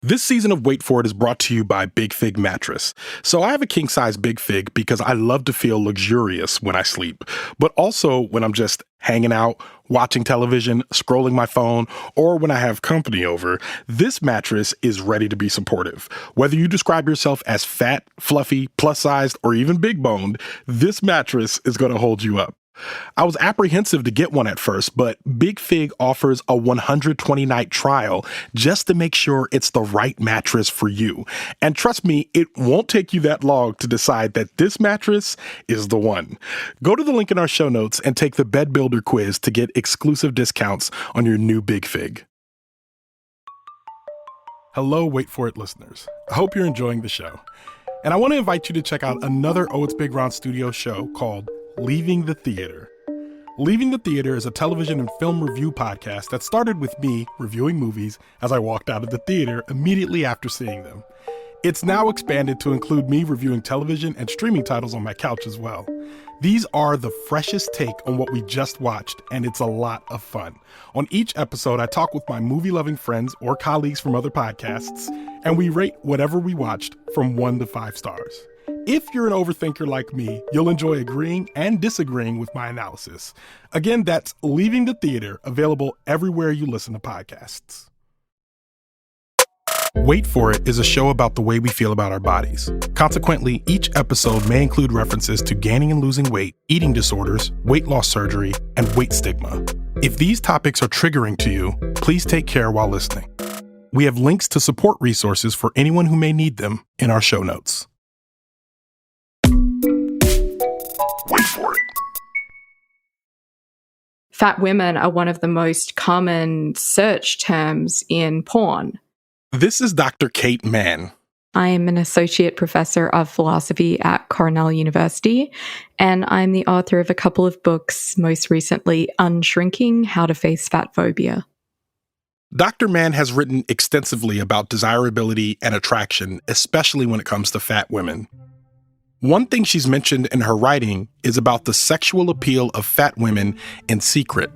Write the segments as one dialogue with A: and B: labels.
A: This season of Wait For It is brought to you by Big Fig Mattress. So I have a king-size Big Fig because I love to feel luxurious when I sleep, but also when I'm just hanging out, watching television, scrolling my phone, or when I have company over. This mattress is ready to be supportive. Whether you describe yourself as fat, fluffy, plus-sized, or even big-boned, this mattress is going to hold you up. I was apprehensive to get one at first, but Big Fig offers a 120-night trial just to make sure it's the right mattress for you. And trust me, it won't take you that long to decide that this mattress is the one. Go to the link in our show notes and take the Bed Builder quiz to get exclusive discounts on your new Big Fig. Hello, Wait For It listeners. I hope you're enjoying the show. And I want to invite you to check out another OhitsBigRon studio show called Leaving the Theater. Leaving the Theater is a television and film review podcast that started with me reviewing movies as I walked out of the theater immediately after seeing them. It's now expanded to include me reviewing television and streaming titles on my couch as well. These are the freshest take on what we just watched, and it's a lot of fun. On each episode, I talk with my movie-loving friends or colleagues from other podcasts, and we rate whatever we watched from 1 to 5 stars. If you're an overthinker like me, you'll enjoy agreeing and disagreeing with my analysis. Again, that's Leaving the Theater, available everywhere you listen to podcasts. Wait For It is a show about the way we feel about our bodies. Consequently, each episode may include references to gaining and losing weight, eating disorders, weight loss surgery, and weight stigma. If these topics are triggering to you, please take care while listening. We have links to support resources for anyone who may need them in our show notes. Wait for it.
B: Fat women are one of the most common search terms in porn.
A: This is Dr. Kate Mann.
B: I am an associate professor of philosophy at Cornell University, and I'm the author of a couple of books, most recently Unshrinking: How to Face Fat Phobia.
A: Dr. Mann has written extensively about desirability and attraction, especially when it comes to fat women. One thing she's mentioned in her writing is about the sexual appeal of fat women in secret.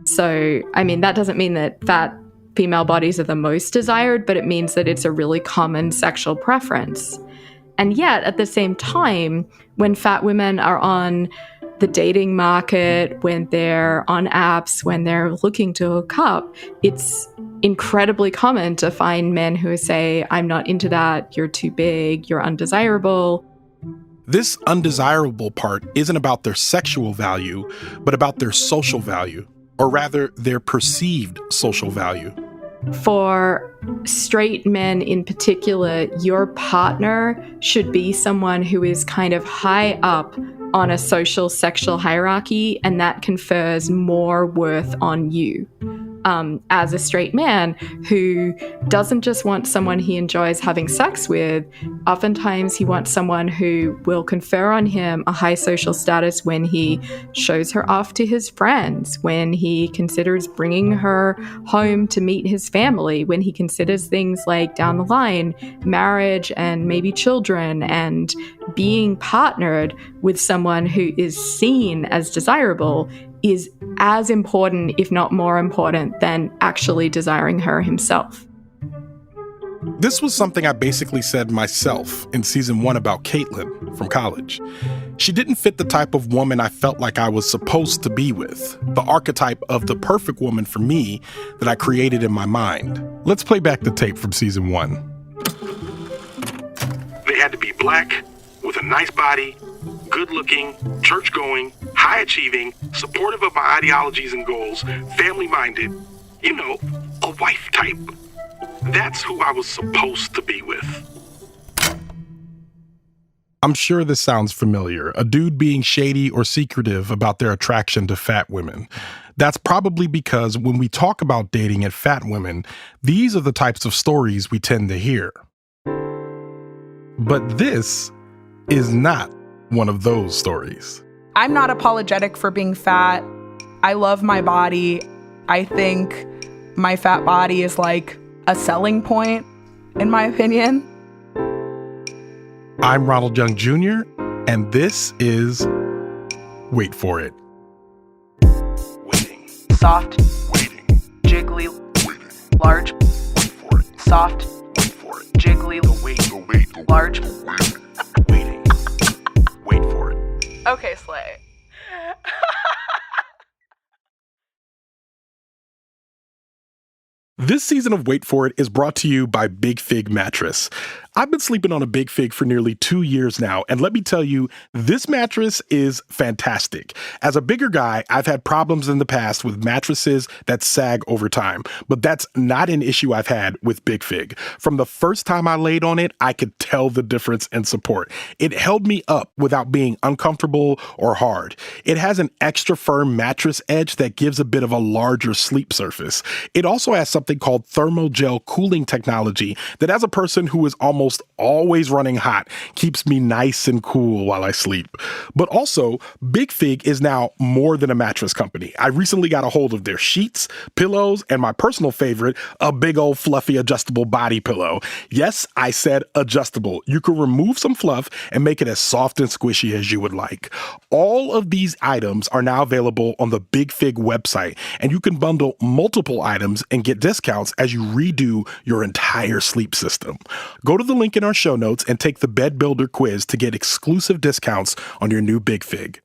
B: So, that doesn't mean that fat female bodies are the most desired, but it means that it's a really common sexual preference. And yet, at the same time, when fat women are on the dating market, when they're on apps, when they're looking to hook up, it's incredibly common to find men who say, I'm not into that, you're too big, you're undesirable.
A: This undesirable part isn't about their sexual value, but about their social value, or rather, their perceived social value.
B: For straight men in particular, your partner should be someone who is kind of high up on a social sexual hierarchy, and that confers more worth on you. As a straight man who doesn't just want someone he enjoys having sex with, oftentimes he wants someone who will confer on him a high social status when he shows her off to his friends, when he considers bringing her home to meet his family, when he considers things like down the line, marriage and maybe children, and being partnered with someone who is seen as desirable is as important, if not more important, than actually desiring her himself.
A: This was something I basically said myself in season 1 about Caitlin from college. She didn't fit the type of woman I felt like I was supposed to be with, the archetype of the perfect woman for me that I created in my mind. Let's play back the tape from season 1. They had to be black, with a nice body, good-looking, church-going, high-achieving, supportive of my ideologies and goals, family-minded, a wife type. That's who I was supposed to be with. I'm sure this sounds familiar, a dude being shady or secretive about their attraction to fat women. That's probably because when we talk about dating and fat women, these are the types of stories we tend to hear. But this is not one of those stories.
C: I'm not apologetic for being fat. I love my body. I think my fat body is like a selling point, in my opinion.
A: I'm Ronald Young Jr., and this is Wait For It.
C: Waiting. Soft. Waiting. Jiggly. Waiting. Large.
A: Wait for it.
C: soft,
A: Wait for it.
C: jiggly,
A: Wait.
C: large.
A: Waiting. Wait for it.
C: Okay, Slay.
A: This season of Wait For It is brought to you by Big Fig Mattress. I've been sleeping on a Big Fig for nearly 2 years now, and let me tell you, this mattress is fantastic. As a bigger guy, I've had problems in the past with mattresses that sag over time, but that's not an issue I've had with Big Fig. From the first time I laid on it, I could tell the difference in support. It held me up without being uncomfortable or hard. It has an extra firm mattress edge that gives a bit of a larger sleep surface. It also has something called thermogel cooling technology that, as a person who is almost always running hot, keeps me nice and cool while I sleep. But also, Big Fig is now more than a mattress company. I recently got a hold of their sheets, pillows, and my personal favorite, a big old fluffy adjustable body pillow. Yes, I said adjustable. You can remove some fluff and make it as soft and squishy as you would like. All of these items are now available on the Big Fig website, and you can bundle multiple items and get discounts as you redo your entire sleep system. Go to the link in our show notes and take the Bed Builder quiz to get exclusive discounts on your new Big Fig.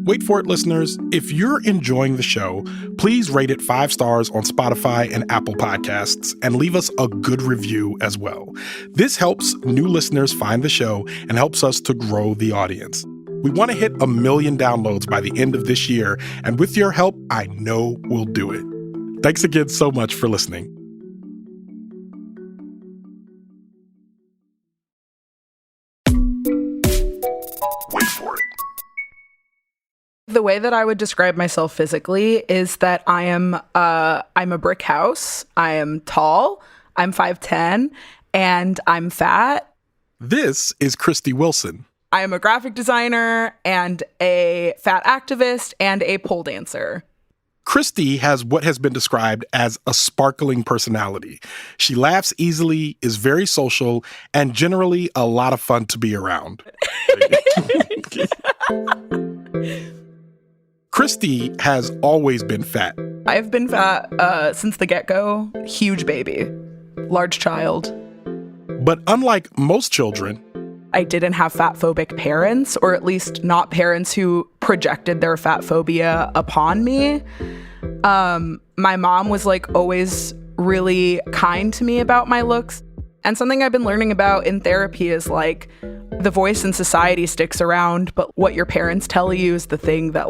A: Wait for it, listeners. If you're enjoying the show, please rate it 5 stars on Spotify and Apple Podcasts and leave us a good review as well. This helps new listeners find the show and helps us to grow the audience. We want to hit 1 million downloads by the end of this year, and with your help, I know we'll do it. Thanks again so much for listening. Wait for it.
C: The way that I would describe myself physically is that I'm a brick house. I am tall. I'm 5'10", and I'm fat.
A: This is Christy Wilson.
C: I am a graphic designer and a fat activist and a pole dancer.
A: Christy has what has been described as a sparkling personality. She laughs easily, is very social, and generally a lot of fun to be around. Christy has always been fat.
C: I've been fat since the get-go. Huge baby. Large child.
A: But unlike most children,
C: I didn't have fat-phobic parents, or at least not parents who projected their fat phobia upon me. My mom was always really kind to me about my looks. And something I've been learning about in therapy is the voice in society sticks around, but what your parents tell you is the thing that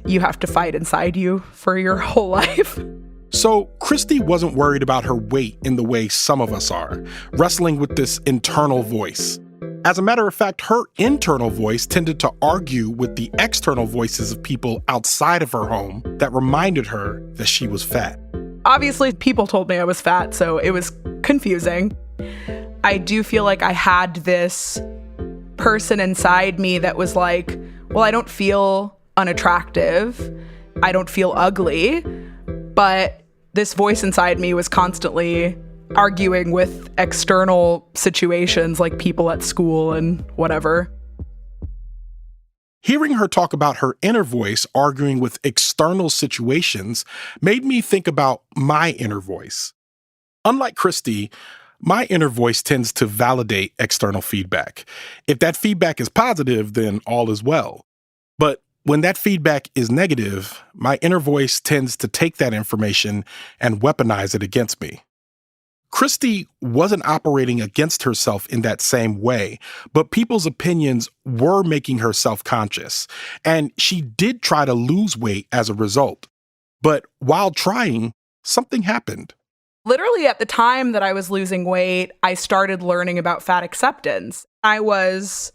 C: you have to fight inside you for your whole life.
A: So Christy wasn't worried about her weight in the way some of us are, wrestling with this internal voice. As a matter of fact, her internal voice tended to argue with the external voices of people outside of her home that reminded her that she was fat.
C: Obviously, people told me I was fat, so it was confusing. I do feel like I had this person inside me that was well, I don't feel unattractive. I don't feel ugly. But this voice inside me was constantly arguing with external situations like people at school and whatever.
A: Hearing her talk about her inner voice arguing with external situations made me think about my inner voice. Unlike Christy, my inner voice tends to validate external feedback. If that feedback is positive, then all is well. But when that feedback is negative, my inner voice tends to take that information and weaponize it against me. Christy wasn't operating against herself in that same way, but people's opinions were making her self-conscious, and she did try to lose weight as a result. But while trying, something happened.
C: Literally at the time that I was losing weight, I started learning about fat acceptance. I was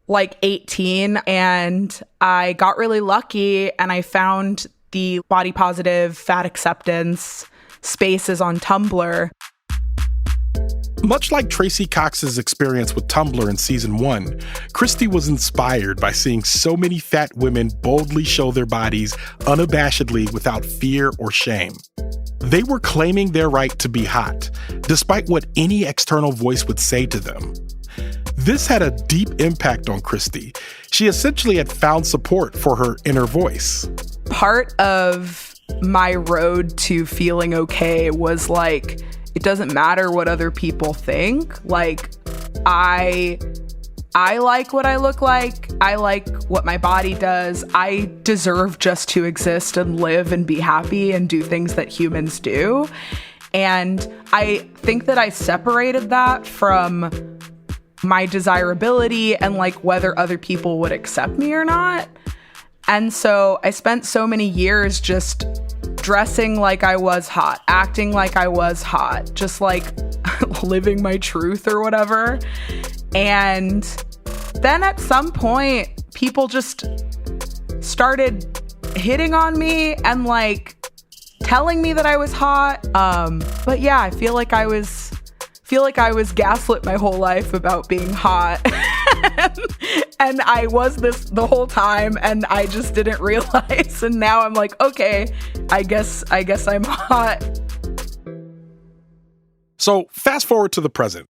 C: 18 and I got really lucky and I found the body positive fat acceptance spaces on Tumblr.
A: Much like Tracy Cox's experience with Tumblr in season 1, Christy was inspired by seeing so many fat women boldly show their bodies unabashedly without fear or shame. They were claiming their right to be hot, despite what any external voice would say to them. This had a deep impact on Christy. She essentially had found support for her inner voice.
C: Part of my road to feeling okay was like, it doesn't matter what other people think. Like, I like what I look like. I like what my body does. I deserve just to exist and live and be happy and do things that humans do. And I think that I separated that from my desirability and like whether other people would accept me or not. And so I spent so many years just dressing like I was hot, acting like I was hot, just like living my truth or whatever. And then at some point, people just started hitting on me and like telling me that I was hot. But yeah, I feel like I was gaslit my whole life about being hot. And I was this the whole time and I just didn't realize. And now I'm like, okay, I guess I'm hot.
A: So fast forward to the present.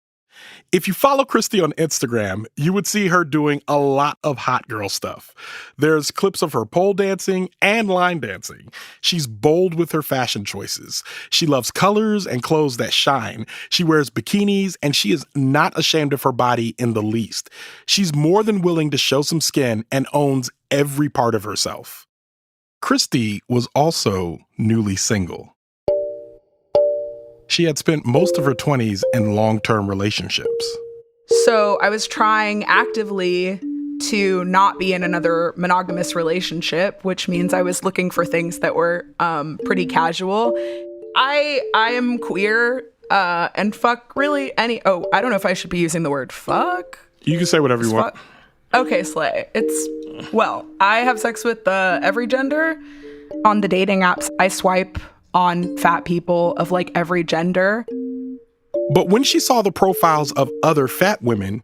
A: If you follow Christy on Instagram, you would see her doing a lot of hot girl stuff. There's clips of her pole dancing and line dancing. She's bold with her fashion choices. She loves colors and clothes that shine. She wears bikinis, and she is not ashamed of her body in the least. She's more than willing to show some skin and owns every part of herself. Christy was also newly single. She had spent most of her 20s in long-term relationships.
C: So I was trying actively to not be in another monogamous relationship, which means I was looking for things that were pretty casual. I am queer and fuck really any... Oh, I don't know if I should be using the word fuck.
A: You can say whatever you want.
C: Okay, slay. Well, I have sex with every gender. On the dating apps, I swipe on fat people of like every gender.
A: But when she saw the profiles of other fat women,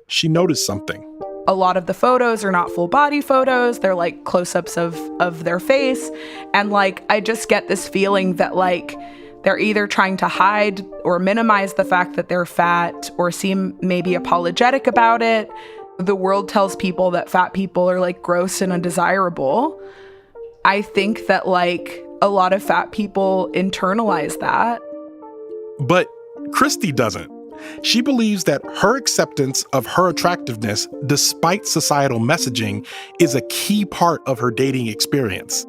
A: she noticed something.
C: A lot of the photos are not full body photos. They're like close-ups of their face. And like, I just get this feeling that like they're either trying to hide or minimize the fact that they're fat or seem maybe apologetic about it. The world tells people that fat people are like gross and undesirable. I think that like a lot of fat people internalize that.
A: But Christy doesn't. She believes that her acceptance of her attractiveness, despite societal messaging, is a key part of her dating experience.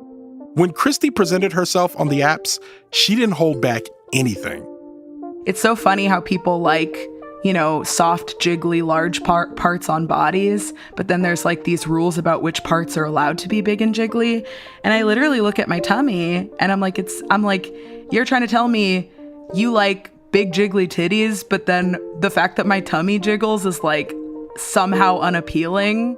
A: When Christy presented herself on the apps, she didn't hold back anything.
C: It's so funny how people like, you know, soft, jiggly, large parts on bodies, but then there's like these rules about which parts are allowed to be big and jiggly. And I literally look at my tummy and I'm like, you're trying to tell me you like big jiggly titties, but then the fact that my tummy jiggles is like somehow unappealing.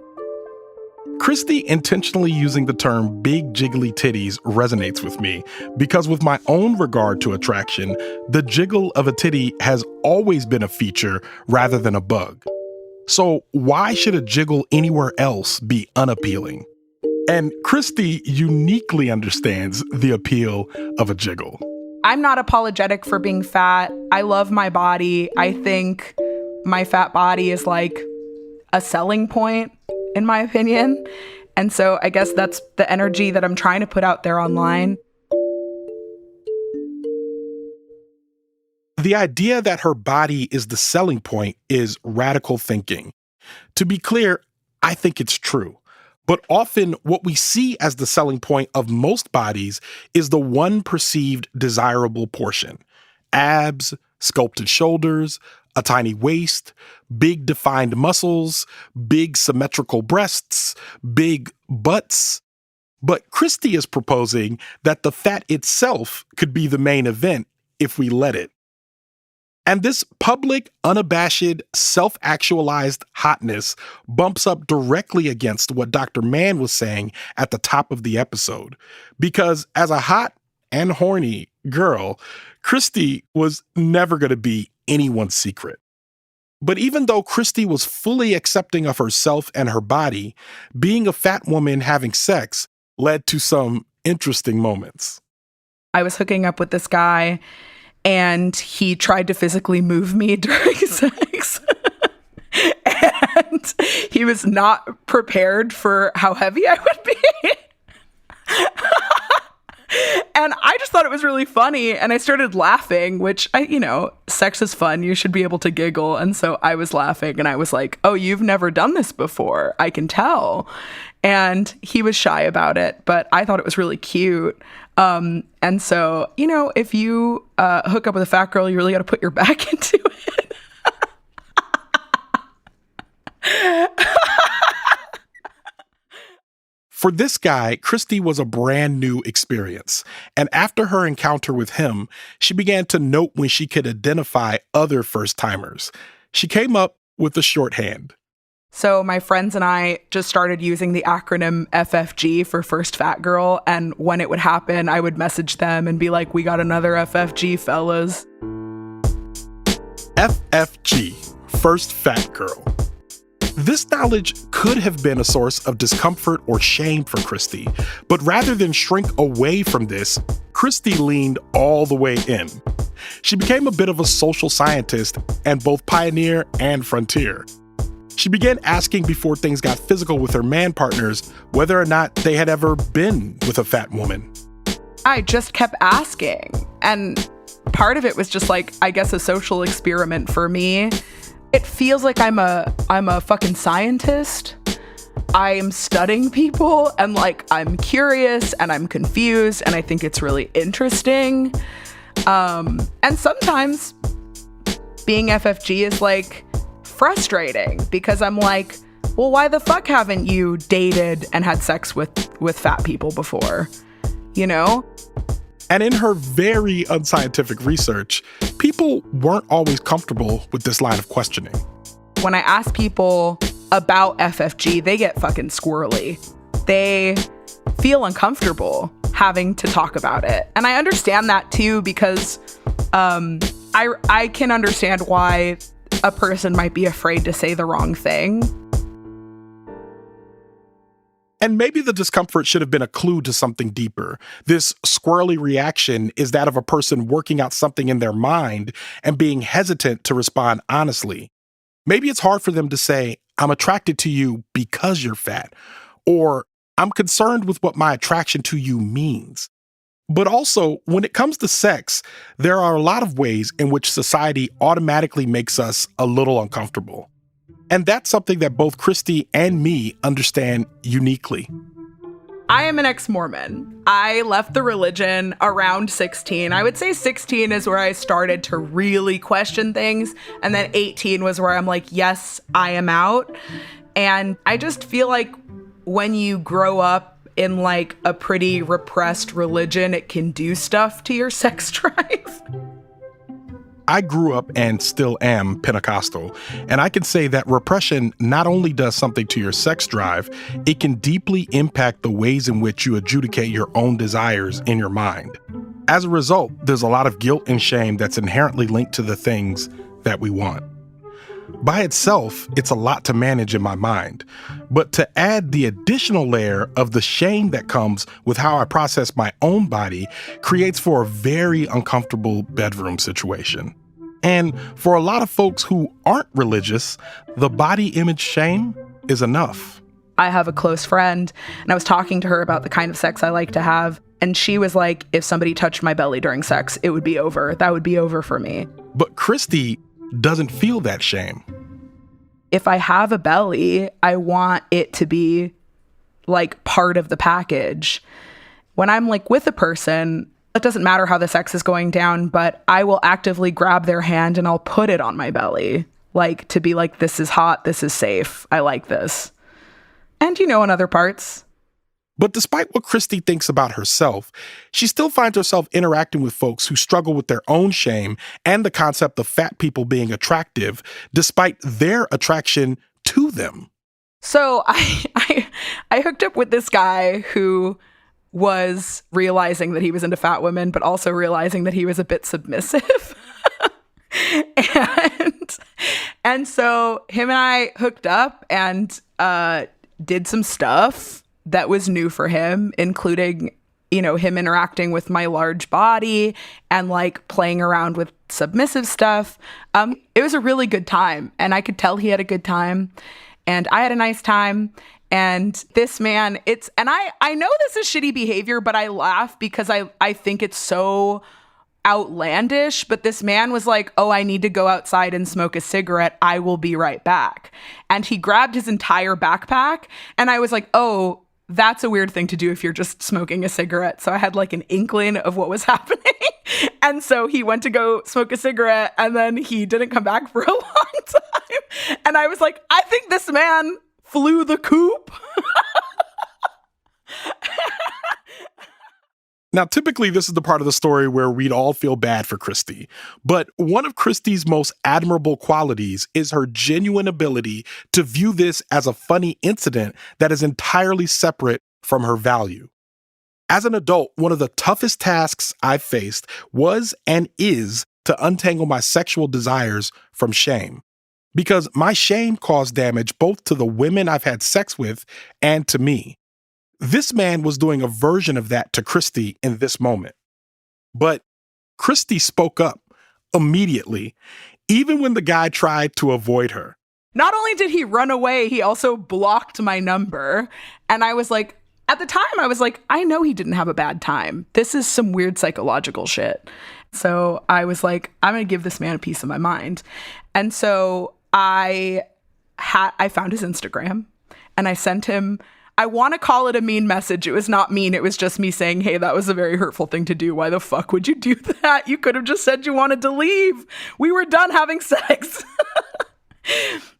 A: Christy intentionally using the term big jiggly titties resonates with me because with my own regard to attraction, the jiggle of a titty has always been a feature rather than a bug. So why should a jiggle anywhere else be unappealing? And Christy uniquely understands the appeal of a jiggle.
C: I'm not apologetic for being fat. I love my body. I think my fat body is like a selling point, in my opinion. And so I guess that's the energy that I'm trying to put out there online.
A: The idea that her body is the selling point is radical thinking. To be clear, I think it's true. But often what we see as the selling point of most bodies is the one perceived desirable portion. Abs, sculpted shoulders, a tiny waist, big defined muscles, big symmetrical breasts, big butts. But Christy is proposing that the fat itself could be the main event if we let it. And this public, unabashed, self-actualized hotness bumps up directly against what Dr. Mann was saying at the top of the episode. Because as a hot and horny girl, Christy was never going to be anyone's secret. But even though Christy was fully accepting of herself and her body, being a fat woman having sex led to some interesting moments.
C: I was hooking up with this guy, and he tried to physically move me during sex. And he was not prepared for how heavy I would be. And I just thought it was really funny. And I started laughing, which sex is fun. You should be able to giggle. And so I was laughing and I was like, oh, you've never done this before. I can tell. And he was shy about it, but I thought it was really cute. And so, if you hook up with a fat girl, you really got to put your back into it.
A: For this guy, Christy was a brand new experience. And after her encounter with him, she began to note when she could identify other first-timers. She came up with a shorthand.
C: So my friends and I just started using the acronym FFG for First Fat Girl. And when it would happen, I would message them and be like, we got another FFG, fellas.
A: FFG, First Fat Girl. This knowledge could have been a source of discomfort or shame for Christy, but rather than shrink away from this, Christy leaned all the way in. She became a bit of a social scientist and both pioneer and frontier. She began asking before things got physical with her man partners whether or not they had ever been with a fat woman.
C: I just kept asking, and part of it was just like, I guess, a social experiment for me. It feels like I'm a fucking scientist. I am studying people and like I'm curious and I'm confused and I think it's really interesting. And sometimes being FFG is like frustrating because I'm like, well, why the fuck haven't you dated and had sex with fat people before?
A: And in her very unscientific research, people weren't always comfortable with this line of questioning.
C: When I ask people about FFG, they get fucking squirrely. They feel uncomfortable having to talk about it. And I understand that too, because I can understand why a person might be afraid to say the wrong thing.
A: And maybe the discomfort should have been a clue to something deeper. This squirrely reaction is that of a person working out something in their mind and being hesitant to respond honestly. Maybe it's hard for them to say, I'm attracted to you because you're fat, or I'm concerned with what my attraction to you means. But also, when it comes to sex, there are a lot of ways in which society automatically makes us a little uncomfortable. And that's something that both Christy and me understand uniquely.
C: I am an ex-Mormon. I left the religion around 16. I would say 16 is where I started to really question things. And then 18 was where I'm like, yes, I am out. And I just feel like when you grow up in like a pretty repressed religion, it can do stuff to your sex drive.
A: I grew up and still am Pentecostal, and I can say that repression not only does something to your sex drive, it can deeply impact the ways in which you adjudicate your own desires in your mind. As a result, there's a lot of guilt and shame that's inherently linked to the things that we want. By itself, it's a lot to manage in my mind, but to add the additional layer of the shame that comes with how I process my own body creates for a very uncomfortable bedroom situation. And for a lot of folks who aren't religious, the body image shame is enough.
C: I have a close friend, and I was talking to her about the kind of sex I like to have, and she was like, if somebody touched my belly during sex, it would be over. That would be over for me.
A: But Christy doesn't feel that shame.
C: If I have a belly, I want it to be like part of the package. When I'm like with a person, it doesn't matter how the sex is going down, but I will actively grab their hand and I'll put it on my belly, like to be like, this is hot, this is safe, I like this. And in other parts.
A: But despite what Christy thinks about herself, she still finds herself interacting with folks who struggle with their own shame and the concept of fat people being attractive, despite their attraction to them.
C: So I hooked up with this guy who was realizing that he was into fat women, but also realizing that he was a bit submissive. and so him and I hooked up and did some stuff that was new for him, including, him interacting with my large body and like playing around with submissive stuff. It was a really good time, and I could tell he had a good time and I had a nice time. And this man, I know this is shitty behavior, but I laugh because I think it's so outlandish. But this man was like, oh, I need to go outside and smoke a cigarette. I will be right back. And he grabbed his entire backpack. And I was like, oh, that's a weird thing to do if you're just smoking a cigarette. So I had like an inkling of what was happening. And so he went to go smoke a cigarette and then he didn't come back for a long time. And I was like, I think this man flew the coop.
A: Now, typically, this is the part of the story where we'd all feel bad for Christy. But one of Christy's most admirable qualities is her genuine ability to view this as a funny incident that is entirely separate from her value. As an adult, one of the toughest tasks I've faced was and is to untangle my sexual desires from shame. Because my shame caused damage both to the women I've had sex with and to me. This man was doing a version of that to Christy in this moment. But Christy spoke up immediately, even when the guy tried to avoid her.
C: Not only did he run away, he also blocked my number. And I was like, at the time, I was like, I know he didn't have a bad time. This is some weird psychological shit. So I was like, I'm going to give this man a piece of my mind. And so I found his Instagram and I sent him, I want to call it a mean message. It was not mean. It was just me saying, hey, that was a very hurtful thing to do. Why the fuck would you do that? You could have just said you wanted to leave. We were done having sex.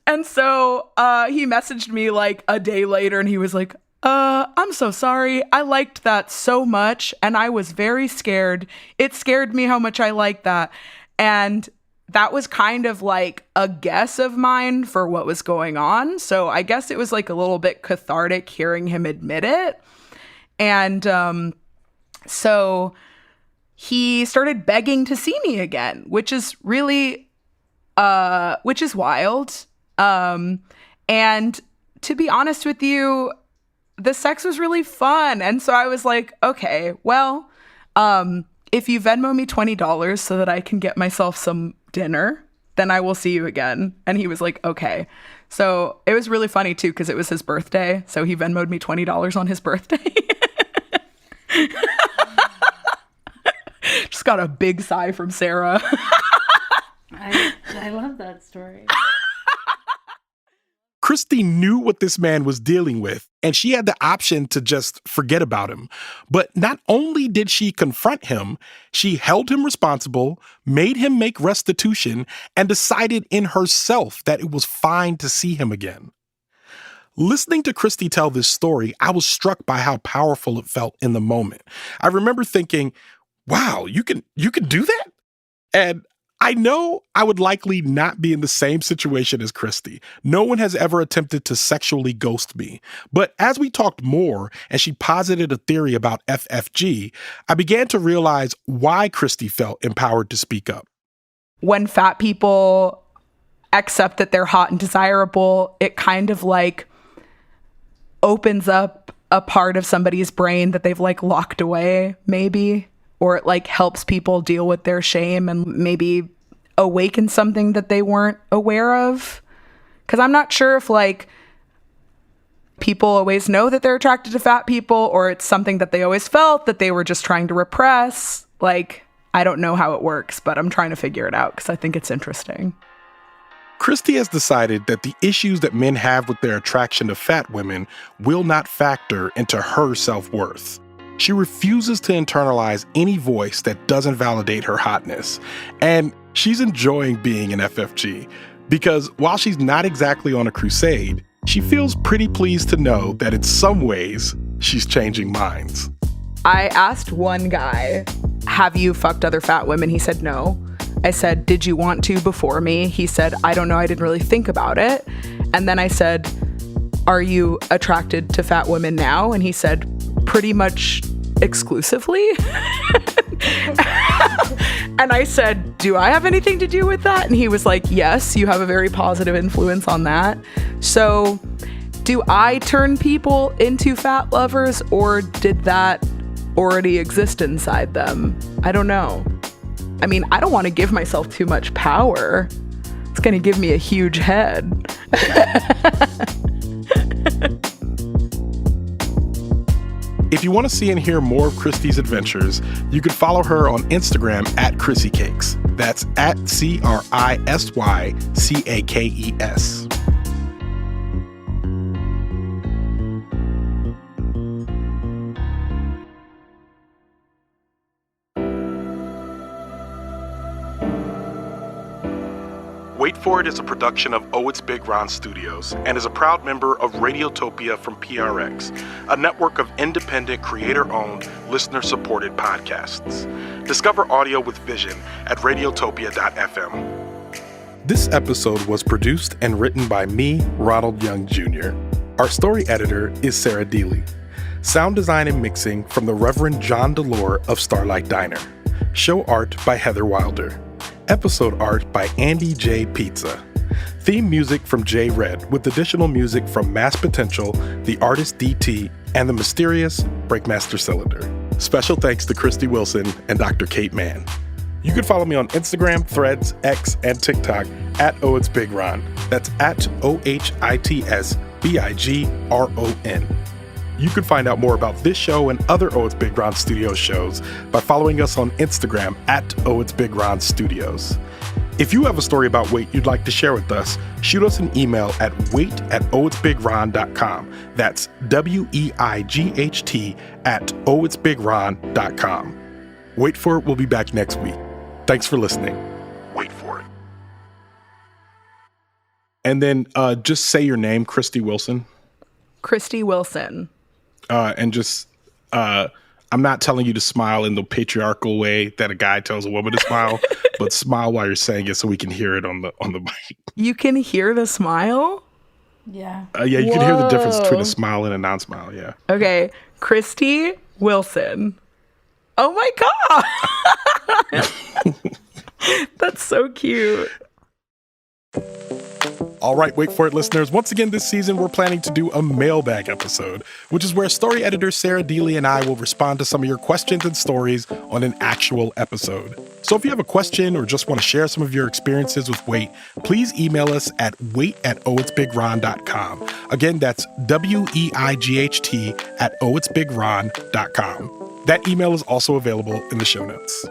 C: And so he messaged me like a day later and he was like, I'm so sorry. I liked that so much and I was very scared. It scared me how much I liked that. And that was kind of like a guess of mine for what was going on. So I guess it was like a little bit cathartic hearing him admit it. And so he started begging to see me again, which is really, which is wild. And to be honest with you, the sex was really fun. And so I was like, okay, well, if you Venmo me $20 so that I can get myself some dinner, then I will see you again. And he was like, okay. So it was really funny too, because it was his birthday. So he Venmo'd me $20 on his birthday. Just got a big sigh from Sarah.
D: I love that story.
A: Christy knew what this man was dealing with, and she had the option to just forget about him. But not only did she confront him, she held him responsible, made him make restitution, and decided in herself that it was fine to see him again. Listening to Christy tell this story, I was struck by how powerful it felt in the moment. I remember thinking, wow, you can do that? And I know I would likely not be in the same situation as Christy. No one has ever attempted to sexually ghost me. But as we talked more and she posited a theory about FFG, I began to realize why Christy felt empowered to speak up.
C: When fat people accept that they're hot and desirable, it kind of like opens up a part of somebody's brain that they've like locked away, maybe. Or it like helps people deal with their shame and maybe awaken something that they weren't aware of. Because I'm not sure if like people always know that they're attracted to fat people or it's something that they always felt that they were just trying to repress. Like, I don't know how it works, but I'm trying to figure it out because I think it's interesting.
A: Christy has decided that the issues that men have with their attraction to fat women will not factor into her self-worth. She refuses to internalize any voice that doesn't validate her hotness. And she's enjoying being an FFG because while she's not exactly on a crusade, she feels pretty pleased to know that in some ways, she's changing minds.
C: I asked one guy, have you fucked other fat women? He said no. I said, did you want to before me? He said, I don't know. I didn't really think about it. And then I said, are you attracted to fat women now? And he said, pretty much exclusively. And I said, do I have anything to do with that? And he was like, yes, you have a very positive influence on that. So do I turn people into fat lovers, or did that already exist inside them? I don't know. I mean, I don't want to give myself too much power. It's going to give me a huge head.
A: If you want to see and hear more of Christy's adventures, you can follow her on Instagram at Chrissy Cakes. That's at CRISYCAKES. Wait For It is a production of OhitsBigRon Studios and is a proud member of Radiotopia from PRX, a network of independent, creator-owned, listener-supported podcasts. Discover audio with vision at radiotopia.fm. This episode was produced and written by me, Ronald Young Jr. Our story editor is Sarah Deely. Sound design and mixing from the Reverend John Delore of Starlight Diner. Show art by Heather Wilder. Episode art by Andy J. Pizza. Theme music from Jey Red, with additional music from Mass Potential, The Artist DT, and the mysterious Breakmaster Cylinder. Special thanks to Christy Wilson and Dr. Kate Mann. You can follow me on Instagram, Threads, X, and TikTok at OhitsBigRon. That's at OhitsBigRon. You can find out more about this show and other OhitsBigRon Studios shows by following us on Instagram at OhitsBigRon Studios. If you have a story about weight you'd like to share with us, shoot us an email at weight@OhitsBigRon.com. That's WEIGHT@OhitsBigRon.com. Wait For It will be back next week. Thanks for listening. Wait for it. And then just say your name, Christy Wilson.
C: Christy Wilson.
A: And just, I'm not telling you to smile in the patriarchal way that a guy tells a woman to smile, but smile while you're saying it so we can hear it on the mic.
C: You can hear the smile?
D: Yeah.
A: Yeah, you can hear the difference between a smile and a non-smile, yeah.
C: Okay, Christy Wilson. Oh my God! That's so cute.
A: All right, Wait For It listeners. Once again this season, we're planning to do a mailbag episode, which is where story editor Sarah Deely and I will respond to some of your questions and stories on an actual episode. So if you have a question or just want to share some of your experiences with weight, please email us at weight@OhitsBigRon.com. Again, that's WEIGHT@OhitsBigRon.com. That email is also available in the show notes.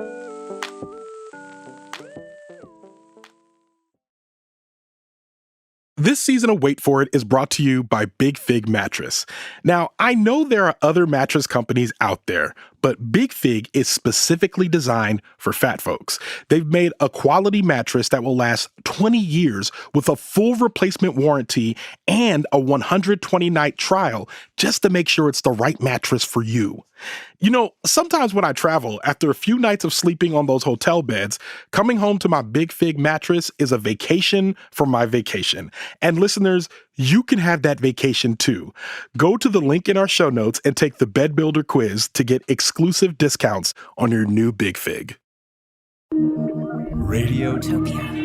A: This season of Wait For It is brought to you by Big Fig Mattress. Now, I know there are other mattress companies out there, but Big Fig is specifically designed for fat folks. They've made a quality mattress that will last 20 years with a full replacement warranty and a 120-night trial just to make sure it's the right mattress for you. You know, sometimes when I travel, after a few nights of sleeping on those hotel beds, coming home to my Big Fig mattress is a vacation from my vacation. And listeners, you can have that vacation too. Go to the link in our show notes and take the Bed Builder quiz to get exclusive discounts on your new Big Fig.
E: Radiotopia.